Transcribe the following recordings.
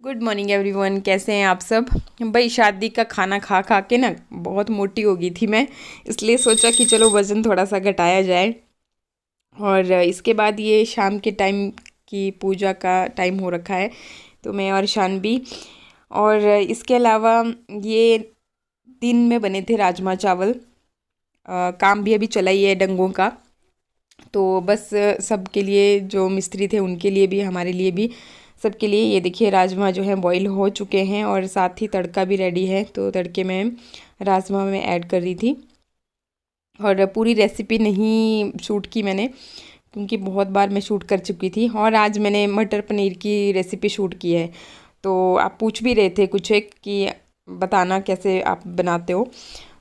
Good morning everyone, कैसे हैं आप सब। भाई शादी का खाना खा खा के ना बहुत मोटी हो गई थी मैं, इसलिए सोचा कि चलो वज़न थोड़ा सा घटाया जाए। और इसके बाद ये शाम के टाइम की पूजा का टाइम हो रखा है, तो मैं और शानवी। और इसके अलावा ये दिन में बने थे राजमा चावल। काम भी अभी चला ही है डंगों का, तो बस सबके लिए, जो मिस्त्री थे उनके लिए भी, हमारे लिए भी, सबके लिए। ये देखिए राजमा जो है बॉईल हो चुके हैं और साथ ही तड़का भी रेडी है, तो तड़के में राजमा में ऐड कर रही थी। और पूरी रेसिपी नहीं शूट की मैंने, क्योंकि बहुत बार मैं शूट कर चुकी थी। और आज मैंने मटर पनीर की रेसिपी शूट की है, तो आप पूछ भी रहे थे कुछ एक कि बताना कैसे आप बनाते हो,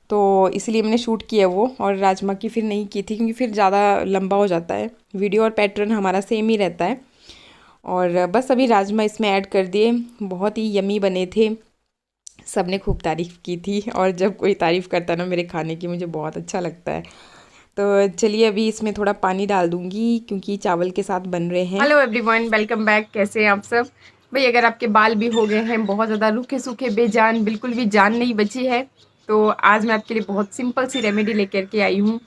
तो इसलिए मैंने शूट किया वो। और राजमा की फिर नहीं की थी, क्योंकि फिर ज़्यादा लंबा हो जाता है वीडियो, और पैटर्न हमारा सेम ही रहता है। और बस अभी राजमा इसमें ऐड कर दिए। बहुत ही यमी बने थे, सबने खूब तारीफ़ की थी। और जब कोई तारीफ़ करता है ना मेरे खाने की, मुझे बहुत अच्छा लगता है। तो चलिए अभी इसमें थोड़ा पानी डाल दूंगी, क्योंकि चावल के साथ बन रहे हैं। Hello everyone, welcome back. कैसे हैं आप सब। भाई अगर आपके बाल भी हो गए हैं बहुत ज़्यादा रूखे सूखे बेजान, बिल्कुल भी जान नहीं बची है, तो आज मैं आपके लिए बहुत सिंपल सी रेमेडी लेकर के आई हूँ।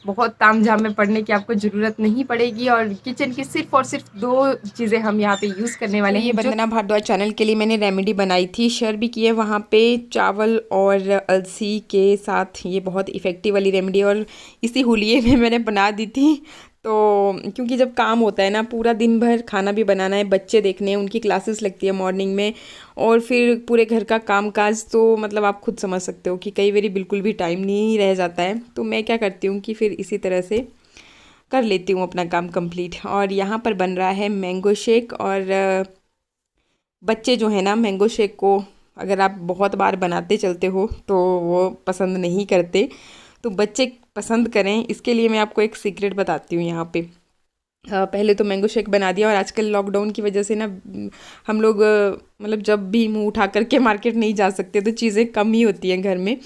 बहुत तामझाम में पड़ने की आपको ज़रूरत नहीं पड़ेगी, और किचन की सिर्फ और सिर्फ दो चीज़ें हम यहाँ पे यूज़ करने वाले हैं। ये वंदना भारद्वाज चैनल के लिए मैंने रेमेडी बनाई थी, शेयर भी की है वहाँ पे। चावल और अलसी के साथ ये बहुत इफ़ेक्टिव वाली रेमेडी, और इसी होलिये में मैंने बना दी थी। तो क्योंकि जब काम होता है ना, पूरा दिन भर खाना भी बनाना है, बच्चे देखने हैं, उनकी क्लासेस लगती है मॉर्निंग में, और फिर पूरे घर का काम काज, तो मतलब आप खुद समझ सकते हो कि कई बारी बिल्कुल भी टाइम नहीं रह जाता है। तो मैं क्या करती हूँ कि फिर इसी तरह से कर लेती हूँ अपना काम कंप्लीट। और यहाँ पर बन रहा है मैंगो शेक। और बच्चे जो है ना, मैंगो शेक को अगर आप बहुत बार बनाते चलते हो तो वो पसंद नहीं करते, तो बच्चे पसंद करें, इसके लिए मैं आपको एक सीक्रेट बताती हूँ यहाँ पे। पहले तो मैंगो शेक बना दिया, और आजकल लॉकडाउन की वजह से ना हम लोग मतलब जब भी मुंह उठा करके मार्केट नहीं जा सकते, तो चीज़ें कम ही होती हैं घर में।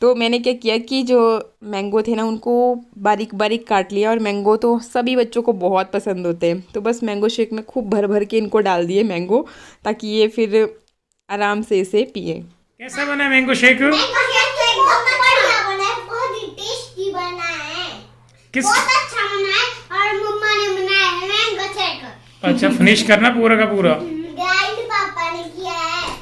तो मैंने क्या किया कि जो मैंगो थे ना, उनको बारीक बारीक काट लिया। और मैंगो तो सभी बच्चों को बहुत पसंद होते हैं, तो बस मैंगो शेक में खूब भर भर के इनको डाल दिए मैंगो, ताकि ये फिर आराम से इसे पिए। कैसा बना मैंगो शेक? मैंगो शेक तो एकदम बढ़िया बना है, बहुत ही टेस्टी बना है, किस बहुत अच्छा बना है। और मम्मा ने बनाया है मैंगो शेक। अच्छा, फिनिश करना पूरा का पूरा। ग्राइंड पापा ने किया है।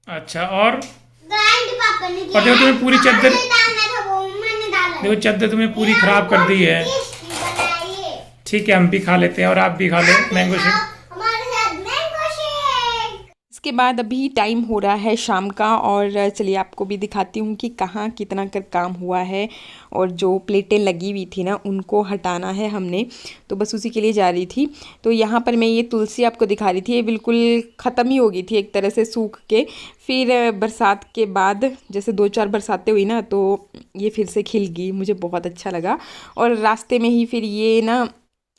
अच्छा, और ग्राइंड पापा ने किया और देखो तुम्हें पूरी है। चादर, हमें डालना था वो मैंने डाला। देखो चादर तुम्हें पूरी खराब कर दी है। टेस्टी बना है ये। ठीक है, हम भी खा लेते हैं और आप भी खा लो मैंगो शेक। हमारे साथ मैंगो शेक। इसके बाद अभी टाइम हो रहा है शाम का, और चलिए आपको भी दिखाती हूँ कि कहाँ कितना कर काम हुआ है। और जो प्लेटें लगी हुई थी ना, उनको हटाना है हमने, तो बस उसी के लिए जा रही थी। तो यहाँ पर मैं ये तुलसी आपको दिखा रही थी, ये बिल्कुल ख़त्म ही हो गई थी एक तरह से सूख के। फिर बरसात के बाद जैसे 2-4 बरसातें हुई ना, तो ये फिर से खिल गई, मुझे बहुत अच्छा लगा। और रास्ते में ही फिर ये ना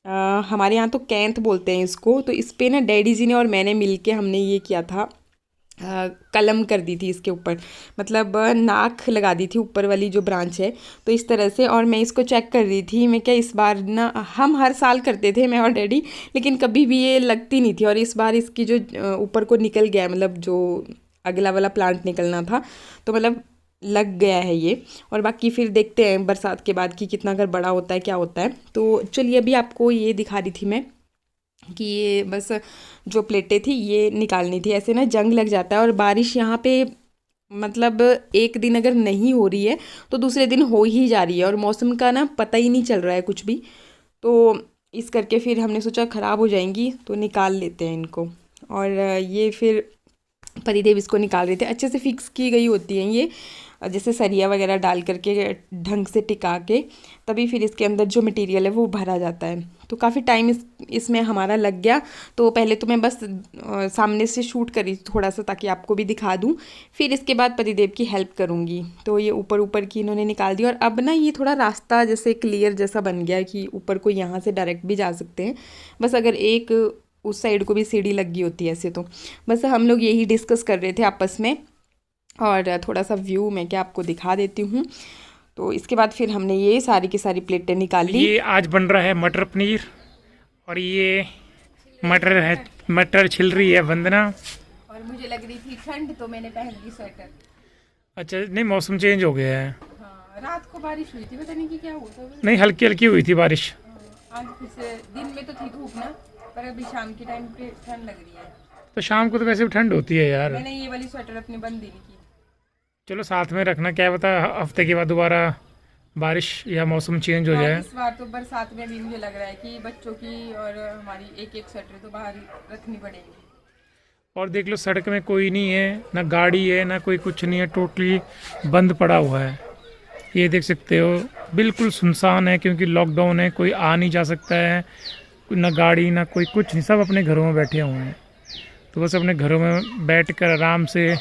हमारे यहाँ तो कैंथ बोलते हैं इसको, तो इस पे ना डैडी जी ने और मैंने मिलके हमने ये किया था, कलम कर दी थी इसके ऊपर, मतलब नाक लगा दी थी ऊपर वाली जो ब्रांच है, तो इस तरह से। और मैं इसको चेक कर रही थी, मैं क्या इस बार ना, हम हर साल करते थे मैं और डैडी, लेकिन कभी भी ये लगती नहीं थी। और इस बार इसकी जो ऊपर को निकल गया, मतलब जो अगला वाला प्लांट निकलना था, तो मतलब लग गया है ये। और बाकी फिर देखते हैं बरसात के बाद कि कितना अगर बड़ा होता है क्या होता है। तो चलिए अभी आपको ये दिखा रही थी मैं कि ये बस जो प्लेटें थी ये निकालनी थी, ऐसे ना जंग लग जाता है। और बारिश यहाँ पे मतलब एक दिन अगर नहीं हो रही है तो दूसरे दिन हो ही जा रही है, और मौसम का ना पता ही नहीं चल रहा है कुछ भी। तो इस करके फिर हमने सोचा ख़राब हो जाएंगी, तो निकाल लेते हैं इनको। और ये फिर परिदेव इसको निकाल रहे थे, अच्छे से फिक्स की गई होती हैं ये, जैसे सरिया वगैरह डाल करके ढंग से टिका के, तभी फिर इसके अंदर जो मटेरियल है वो भरा जाता है। तो काफ़ी टाइम इसमें हमारा लग गया। तो पहले तो मैं बस सामने से शूट करी थोड़ा सा, ताकि आपको भी दिखा दूँ। फिर इसके बाद पतिदेव की हेल्प करूँगी। तो ये ऊपर ऊपर की इन्होंने निकाल दी, और अब ना ये थोड़ा रास्ता जैसे क्लियर जैसा बन गया कि ऊपर को यहाँ से डायरेक्ट भी जा सकते हैं, बस अगर एक उस साइड को भी सीढ़ी लगी होती है ऐसे। तो बस हम लोग यही डिस्कस कर रहे थे आपस में। और थोड़ा सा व्यू मैं क्या आपको दिखा देती हूँ। तो इसके बाद फिर हमने ये सारी की सारी प्लेटें निकाल ली। ये आज बन रहा है मटर पनीर, और ये मटर है मटर छिल रही है वंदना। और मुझे लग रही थी ठंड तो मैंने पहन ली स्वेटर। अच्छा नहीं, मौसम चेंज हो गया है। हाँ, रात को बारिश हुई थी, पता नहीं कि क्या हुआ था। नहीं, हल्की हल्की हुई थी बारिश। आज फिर से दिन में तो थी धूप ना, पर अभी शाम के टाइम पे ठंड लग रही है। तो शाम को तो वैसे भी ठंड होती है यार। मैंने ये वाली स्वेटर अपनी बंद ही नहीं की। चलो साथ में रखना, क्या पता हफ्ते के बाद दोबारा बारिश या मौसम चेंज हो हाँ, जाए। इस बार तो बरसात में भी मुझे लग रहा है कि बच्चों की और हमारी एक एक स्वेटर तो बाहर ही रखनी पड़ेगी। और देख लो, सड़क में कोई नहीं है, ना गाड़ी है ना कोई कुछ नहीं है, टोटली बंद पड़ा हुआ है। ये देख सकते हो, बिल्कुल सुनसान है क्योंकि लॉकडाउन है, कोई आ नहीं जा सकता है, ना गाड़ी ना कोई कुछ नहीं, सब अपने घरों में बैठे हुए हैं। तो बस अपने घरों में बैठ कर आराम से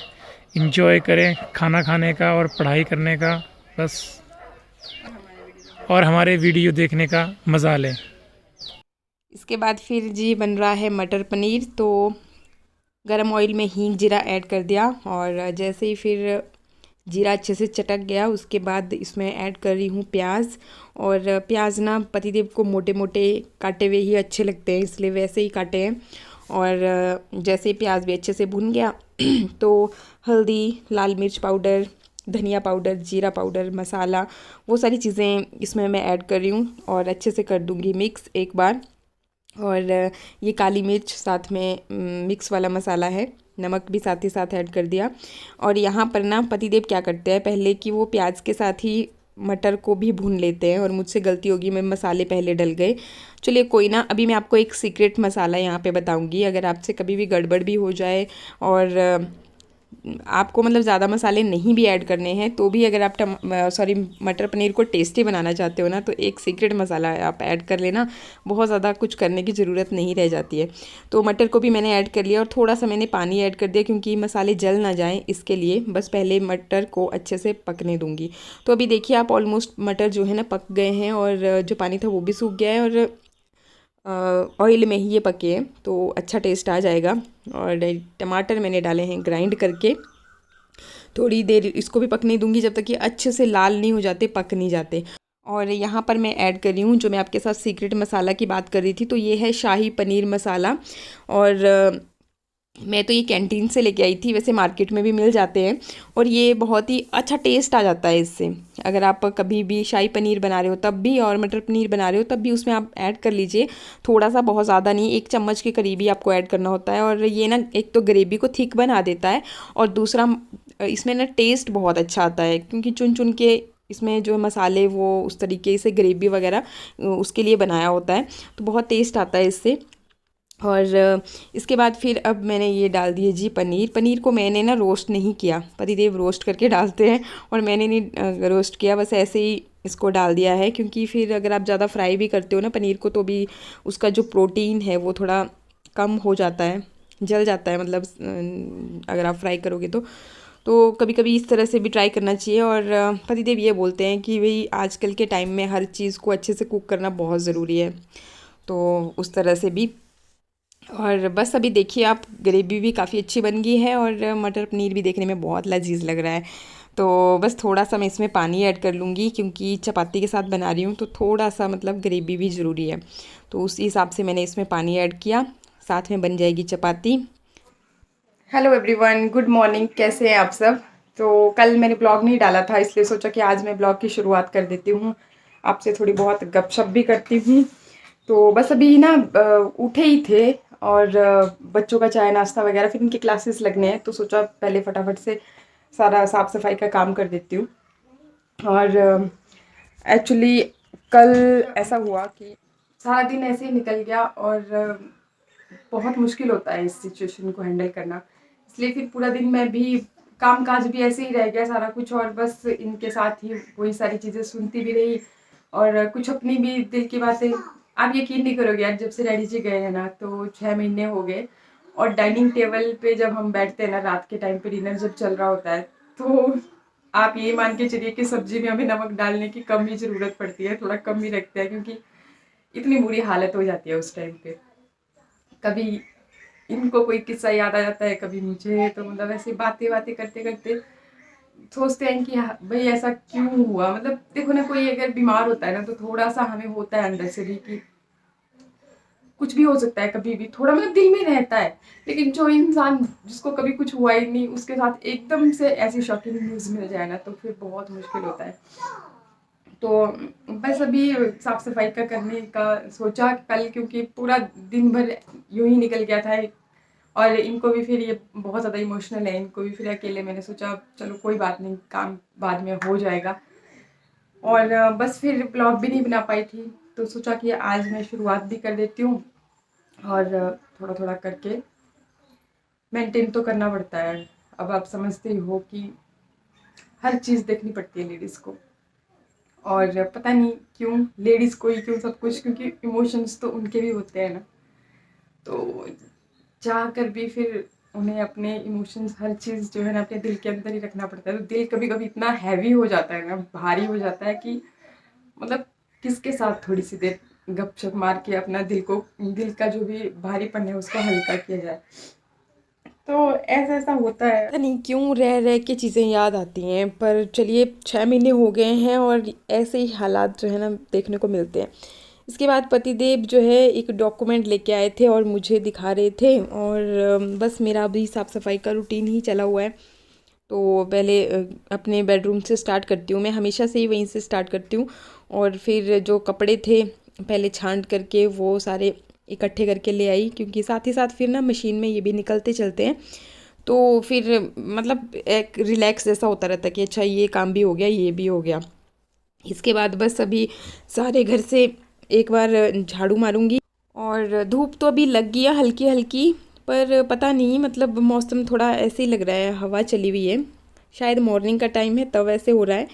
इंजॉय करें खाना खाने का और पढ़ाई करने का बस, और हमारे वीडियो देखने का मज़ा लें। इसके बाद फिर जी बन रहा है मटर पनीर। तो गरम ऑयल में हींग जीरा ऐड कर दिया, और जैसे ही फिर जीरा अच्छे से चटक गया उसके बाद इसमें ऐड कर रही हूँ प्याज। और प्याज ना पतिदेव को मोटे मोटे काटे हुए ही अच्छे लगते हैं, इसलिए वैसे ही काटे हैं। और जैसे ही प्याज भी अच्छे से भुन गया तो हल्दी, लाल मिर्च पाउडर, धनिया पाउडर, जीरा पाउडर, मसाला, वो सारी चीज़ें इसमें मैं ऐड कर रही हूँ और अच्छे से कर दूँगी मिक्स एक बार। और ये काली मिर्च साथ में मिक्स वाला मसाला है, नमक भी साथ ही साथ ऐड कर दिया। और यहाँ पर ना पतिदेव क्या करते हैं पहले कि वो प्याज के साथ ही मटर को भी भून लेते हैं, और मुझसे गलती होगी, मैं मसाले पहले डल गए। चलिए कोई ना, अभी मैं आपको एक सीक्रेट मसाला यहाँ पे बताऊँगी, अगर आपसे कभी भी गड़बड़ भी हो जाए और आपको मतलब ज़्यादा मसाले नहीं भी ऐड करने हैं तो भी अगर आप मटर पनीर को टेस्टी बनाना चाहते हो ना, तो एक सीक्रेट मसाला आप ऐड कर लेना, बहुत ज़्यादा कुछ करने की ज़रूरत नहीं रह जाती है। तो मटर को भी मैंने ऐड कर लिया और थोड़ा सा मैंने पानी ऐड कर दिया क्योंकि मसाले जल ना जाएँ, इसके लिए बस पहले मटर को अच्छे से पकने दूँगी। तो अभी देखिए आप, ऑलमोस्ट मटर जो है ना पक गए हैं, और जो पानी था वो भी सूख गया है, और ऑयल में ही ये पके हैं तो अच्छा टेस्ट आ जाएगा। और टमाटर मैंने डाले हैं ग्राइंड करके। थोड़ी देर इसको भी पकने दूंगी जब तक ये अच्छे से लाल नहीं हो जाते, पक नहीं जाते। और यहाँ पर मैं ऐड कर रही हूँ, जो मैं आपके साथ सीक्रेट मसाला की बात कर रही थी, तो ये है शाही पनीर मसाला। और मैं तो ये कैंटीन से लेके आई थी, वैसे मार्केट में भी मिल जाते हैं, और ये बहुत ही अच्छा टेस्ट आ जाता है इससे। अगर आप कभी भी शाही पनीर बना रहे हो तब भी, और मटर पनीर बना रहे हो तब भी उसमें आप ऐड कर लीजिए थोड़ा सा, बहुत ज़्यादा नहीं, 1 चम्मच के करीब ही आपको ऐड करना होता है। और ये ना एक तो ग्रेवी को थिक बना देता है, और दूसरा इसमें ना टेस्ट बहुत अच्छा आता है क्योंकि चुन चुन के इसमें जो मसाले वो उस तरीके से ग्रेवी वगैरह उसके लिए बनाया होता है, तो बहुत टेस्ट आता है इससे। और इसके बाद फिर अब मैंने ये डाल दिए जी पनीर। पनीर को मैंने ना रोस्ट नहीं किया, पतिदेव रोस्ट करके डालते हैं और मैंने नहीं रोस्ट किया, बस ऐसे ही इसको डाल दिया है, क्योंकि फिर अगर आप ज़्यादा फ्राई भी करते हो ना पनीर को तो भी उसका जो प्रोटीन है वो थोड़ा कम हो जाता है, जल जाता है, मतलब अगर आप फ्राई करोगे तो कभी कभी इस तरह से भी ट्राई करना चाहिए। और पतिदेव ये बोलते हैं कि भाई आजकल के टाइम में हर चीज़ को अच्छे से कुक करना बहुत ज़रूरी है, तो उस तरह से भी। और बस अभी देखिए आप, ग्रेवी भी काफ़ी अच्छी बन गई है और मटर पनीर भी देखने में बहुत लजीज लग रहा है। तो बस थोड़ा सा मैं इसमें पानी ऐड कर लूँगी क्योंकि चपाती के साथ बना रही हूँ, तो थोड़ा सा मतलब ग्रेवी भी ज़रूरी है, तो उस हिसाब से मैंने इसमें पानी ऐड किया, साथ में बन जाएगी चपाती। हेलो एवरीवन, गुड मॉर्निंग, कैसे हैं आप सब। तो कल मैंने ब्लॉग नहीं डाला था, इसलिए सोचा कि आज मैं ब्लॉग की शुरुआत कर देती हूँ, आपसे थोड़ी बहुत गपशप भी करती हूँ। तो बस अभी ना उठे ही थे, और बच्चों का चाय नाश्ता वगैरह, फिर इनके क्लासेस लगने हैं, तो सोचा पहले फटाफट से सारा साफ़ सफाई का काम कर देती हूँ। और एक्चुअली कल ऐसा हुआ कि सारा दिन ऐसे ही निकल गया, और बहुत मुश्किल होता है इस सिचुएशन को हैंडल करना, इसलिए फिर पूरा दिन मैं भी काम काज भी ऐसे ही रह गया सारा कुछ, और बस इनके साथ ही वही सारी चीज़ें सुनती भी रही, और कुछ अपनी भी दिल की बातें। आप यकीन नहीं करोगे यार, जब से डैडी जी गए हैं ना तो 6 महीने हो गए, और डाइनिंग टेबल पे जब हम बैठते हैं ना रात के टाइम पे, डिनर जब चल रहा होता है, तो आप ये मान के चलिए कि सब्जी में हमें नमक डालने की कम ही ज़रूरत पड़ती है, थोड़ा कम ही रखते हैं, क्योंकि इतनी बुरी हालत हो जाती है उस टाइम पे। कभी इनको कोई किस्सा याद आ जाता है, कभी मुझे, तो मतलब ऐसे बातें बातें करते करते सोचते हैं कि भाई ऐसा क्यों हुआ। मतलब देखो ना, कोई अगर बीमार होता है ना तो थोड़ा सा हमें होता है अंदर से भी कि कुछ भी हो सकता है कभी भी, थोड़ा मतलब दिल में रहता है। लेकिन जो इंसान जिसको कभी कुछ हुआ ही नहीं, उसके साथ एकदम से ऐसी शॉकिंग न्यूज़ मिल जाए ना, तो फिर बहुत मुश्किल होता है। तो बस अभी साफ सफाई का करने का सोचा कल, क्योंकि पूरा दिन भर यूं ही निकल गया था। और इनको भी फिर ये बहुत ज़्यादा इमोशनल है, इनको भी फिर अकेले मैंने सोचा चलो कोई बात नहीं, काम बाद में हो जाएगा। और बस फिर ब्लॉग भी नहीं बना पाई थी, तो सोचा कि आज मैं शुरुआत भी कर देती हूँ। और थोड़ा थोड़ा करके मेंटेन तो करना पड़ता है। अब आप समझते ही हो कि हर चीज़ देखनी पड़ती है लेडीज़ को। और पता नहीं क्यों लेडीज़ को ही क्यों सब कुछ, क्योंकि इमोशंस तो उनके भी होते हैं ना, तो चाह कर भी फिर उन्हें अपने इमोशंस हर चीज़ जो है ना अपने दिल के अंदर ही रखना पड़ता है। तो दिल कभी कभी इतना हैवी हो जाता है ना, भारी हो जाता है कि मतलब किसके साथ थोड़ी सी देर गपशप मार के अपना दिल का जो भी भारीपन है उसको हल्का किया जाए। तो ऐसा ऐसा होता है, पता नहीं क्यों रह रह के चीज़ें याद आती हैं। पर चलिए 6 महीने हो गए हैं और ऐसे ही हालात जो है ना देखने को मिलते हैं। इसके बाद पतिदेव जो है एक डॉक्यूमेंट लेके आए थे और मुझे दिखा रहे थे। और बस मेरा अभी साफ़ सफाई का रूटीन ही चला हुआ है। तो पहले अपने बेडरूम से स्टार्ट करती हूँ, मैं हमेशा से ही वहीं से स्टार्ट करती हूँ। और फिर जो कपड़े थे पहले छांट करके वो सारे इकट्ठे करके ले आई, क्योंकि साथ ही साथ फिर ना मशीन में ये भी निकलते चलते हैं। तो फिर मतलब एक रिलैक्स जैसा होता रहता है कि अच्छा ये काम भी हो गया, ये भी हो गया। इसके बाद बस अभी सारे घर से एक बार झाड़ू मारूंगी। और धूप तो अभी लग गई है हल्की हल्की, पर पता नहीं मतलब मौसम थोड़ा ऐसे ही लग रहा है, हवा चली हुई है। शायद मॉर्निंग का टाइम है तब ऐसे हो रहा है,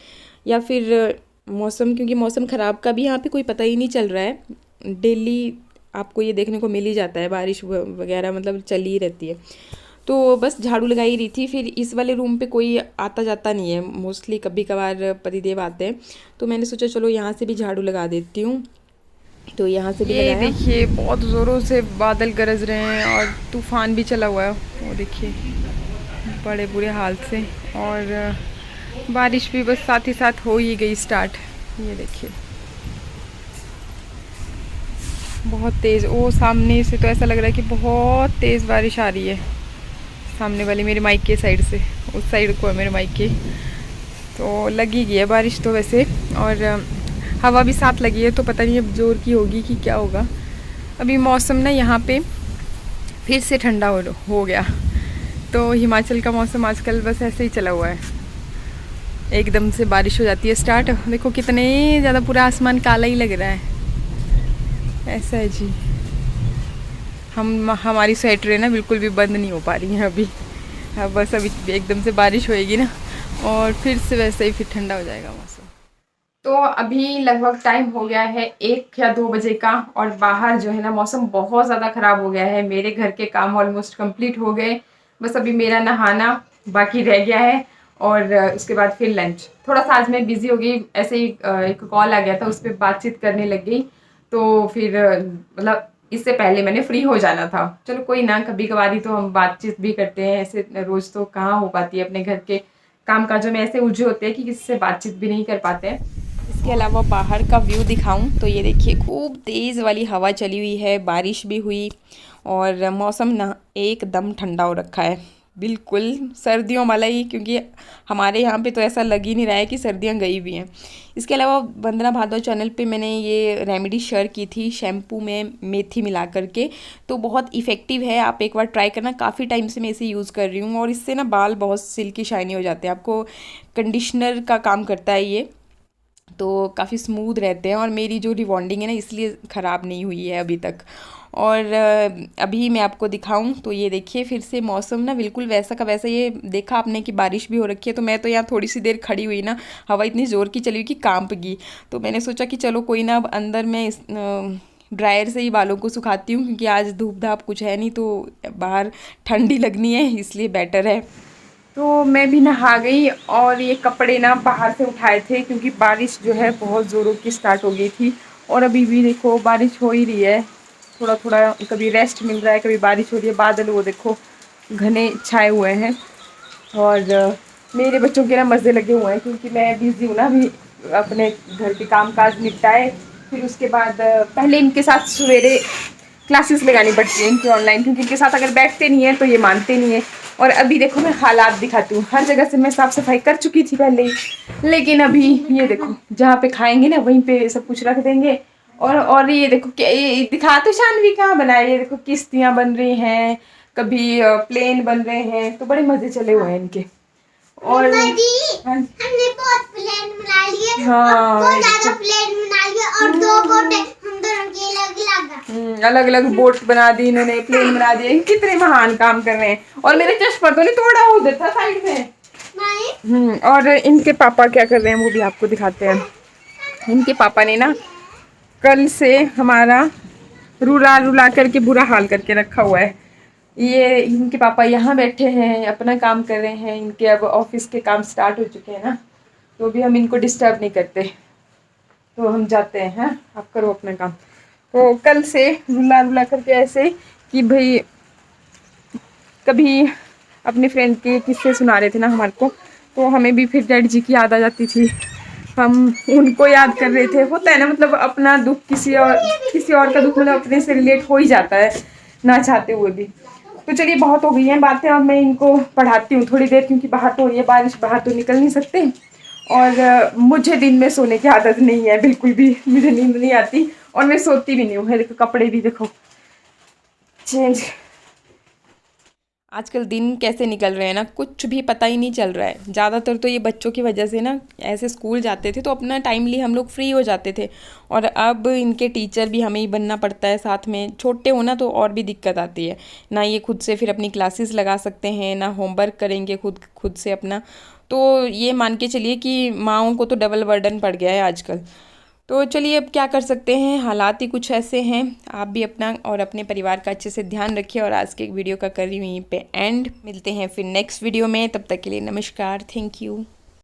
या फिर मौसम, क्योंकि मौसम ख़राब का भी यहाँ पे कोई पता ही नहीं चल रहा है। डेली आपको ये देखने को मिल ही जाता है, बारिश वगैरह मतलब चली ही रहती है। तो बस झाड़ू लगाई रही थी। फिर इस वाले रूम पे कोई आता जाता नहीं है, मोस्टली कभी कभार पतिदेव आते हैं, तो मैंने सोचा चलो यहाँ से भी झाड़ू लगा देती हूँ। तो यहाँ से भी ये लगाया। देखिए बहुत ज़ोरों से बादल गरज रहे हैं और तूफ़ान भी चला हुआ है, वो देखिए बड़े बुरे हाल से। और बारिश भी बस साथ ही साथ हो ही गई स्टार्ट। ये देखिए बहुत तेज़, वो सामने से तो ऐसा लग रहा है कि बहुत तेज़ बारिश आ रही है। सामने वाली मेरे मायके साइड से, उस साइड को है मेरे मायके, तो लगी गई है बारिश तो वैसे। और हवा भी साथ लगी है, तो पता नहीं अब जोर की होगी कि क्या होगा। अभी मौसम ना यहाँ पे फिर से ठंडा हो गया। तो हिमाचल का मौसम आजकल बस ऐसे ही चला हुआ है, एकदम से बारिश हो जाती है स्टार्ट। देखो कितने ज़्यादा पूरा आसमान काला ही लग रहा है, ऐसा है जी। हमारी स्वेटरें ना बिल्कुल भी बंद नहीं हो पा रही हैं अभी। बस अभी एकदम से बारिश होएगी ना और फिर से वैसे ही फिर ठंडा हो जाएगा मौसम। तो अभी लगभग टाइम हो गया है 1 या 2 बजे का, और बाहर जो है ना मौसम बहुत ज़्यादा ख़राब हो गया है। मेरे घर के काम ऑलमोस्ट कंप्लीट हो गए, बस अभी मेरा नहाना बाकी रह गया है। और उसके बाद फिर लंच। थोड़ा सा आज मैं बिज़ी हो गई, ऐसे ही एक कॉल आ गया था, उस पर बातचीत करने लग गई। तो फिर मतलब इससे पहले मैंने फ्री हो जाना था। चलो कोई ना, कभी कभार तो हम बातचीत भी करते हैं, ऐसे रोज़ तो कहाँ हो पाती है। अपने घर के काम काजों में ऐसे उलझे होते हैं कि किसी से बातचीत भी नहीं कर पाते हैं। इसके अलावा बाहर का व्यू दिखाऊं तो ये देखिए खूब तेज़ वाली हवा चली हुई है, बारिश भी हुई और मौसम ना एकदम ठंडा हो रखा है, बिल्कुल सर्दियों वाला ही। क्योंकि हमारे यहाँ पे तो ऐसा लग ही नहीं रहा है कि सर्दियाँ गई हुई हैं। इसके अलावा वंदना भार्गव चैनल पे मैंने ये रेमेडी शेयर की थी शैम्पू में मेथी मिला करके, तो बहुत इफ़ेक्टिव है, आप एक बार ट्राई करना। काफ़ी टाइम से मैं इसे यूज़ कर रही हूँ और इससे ना बाल बहुत सिल्की शाइनी हो जाते हैं। आपको कंडीशनर का काम करता है ये, तो काफ़ी स्मूथ रहते हैं। और मेरी जो रिबॉन्डिंग है ना इसलिए ख़राब नहीं हुई है अभी तक। और अभी मैं आपको दिखाऊं तो ये देखिए फिर से मौसम ना बिल्कुल वैसा का वैसा। ये देखा आपने कि बारिश भी हो रखी है, तो मैं तो यहाँ थोड़ी सी देर खड़ी हुई ना, हवा इतनी ज़ोर की चली हुई कि कांप गई। तो मैंने सोचा कि चलो कोई ना, अब अंदर में ड्रायर से ही बालों को सुखाती हूँ, क्योंकि आज धूप धाप कुछ है नहीं, तो बाहर ठंडी लगनी है इसलिए बेटर है। तो मैं भी नहा गई और ये कपड़े ना बाहर से उठाए थे, क्योंकि बारिश जो है बहुत ज़ोरों की स्टार्ट हो गई थी। और अभी भी देखो बारिश हो ही रही है, थोड़ा थोड़ा कभी रेस्ट मिल रहा है, कभी बारिश हो रही है। बादल वो देखो घने छाए हुए हैं। और मेरे बच्चों के ना मज़े लगे हुए हैं, क्योंकि मैं बिज़ी हूँ ना अभी, अपने घर के काम काज निपटाए। फिर उसके बाद पहले इनके साथ सवेरे क्लासेस लगानी पड़ती है इनकी ऑनलाइन, क्योंकि इनके साथ अगर बैठते नहीं है तो ये मानते नहीं है। और अभी देखो मैं हालात दिखाती हूँ, हर जगह से मैं साफ़ सफाई कर चुकी थी पहले ही, लेकिन अभी ये देखो जहाँ पे खाएंगे ना वहीं पे सब कुछ रख देंगे। और ये देखो ये दिखा तो शानवी कहाँ बनाए, ये देखो किश्तियाँ बन रही हैं, कभी प्लेन बन रहे हैं, तो बड़े मज़े चले हुए हैं इनके। और हमने बहुत प्लेन बना लिए, हाँ, बहुत ज्यादा प्लेन बना लिए, और 2 बोट हम दोनों के अलग अलग अलग बोट बना दी इन्होंने, प्लेन बना दिए। कितने महान काम कर रहे हैं। और मेरे चश्मा तो नहीं तोड़ा उधर था साइड में। और इनके पापा क्या कर रहे हैं वो भी आपको दिखाते हैं। इनके पापा ने ना कल से हमारा रुला रुला करके बुरा हाल करके रखा हुआ है। ये इनके पापा यहाँ बैठे हैं, अपना काम कर रहे हैं। इनके अब ऑफिस के काम स्टार्ट हो चुके हैं ना, तो भी हम इनको डिस्टर्ब नहीं करते, तो हम जाते हैं। हाँ, आप करो अपना काम। तो कल से रुला रुला करके ऐसे कि भाई कभी अपने फ्रेंड के किस्से सुना रहे थे ना हमारे को, तो हमें भी फिर डैडी जी की याद आ जाती थी, हम उनको याद कर रहे थे। होता है ना, मतलब अपना दुख किसी और का दुख मतलब अपने से रिलेट हो ही जाता है ना चाहते हुए भी। तो चलिए बहुत हो गई हैं बातें, अब मैं इनको पढ़ाती हूँ थोड़ी देर, क्योंकि बाहर तो हो रही है बारिश, बाहर तो निकल नहीं सकते। और मुझे दिन में सोने की आदत नहीं है बिल्कुल भी, मुझे नींद नहीं आती और मैं सोती भी नहीं हूँ। देखो कपड़े भी देखो चेंज। आजकल दिन कैसे निकल रहे हैं ना, कुछ भी पता ही नहीं चल रहा है। ज़्यादातर तो ये बच्चों की वजह से ना, ऐसे स्कूल जाते थे तो अपना टाइमली हम लोग फ्री हो जाते थे, और अब इनके टीचर भी हमें ही बनना पड़ता है साथ में। छोटे हो ना तो और भी दिक्कत आती है ना, ये खुद से फिर अपनी क्लासेस लगा सकते हैं ना, होमवर्क करेंगे खुद से अपना। तो ये मान के चलिए कि माँओं को तो डबल बर्डन पड़ गया है आजकल। तो चलिए अब क्या कर सकते हैं, हालात ही कुछ ऐसे हैं। आप भी अपना और अपने परिवार का अच्छे से ध्यान रखिए। और आज के वीडियो का कर रही हूँ यहीं पे एंड। मिलते हैं फिर नेक्स्ट वीडियो में, तब तक के लिए नमस्कार, थैंक यू।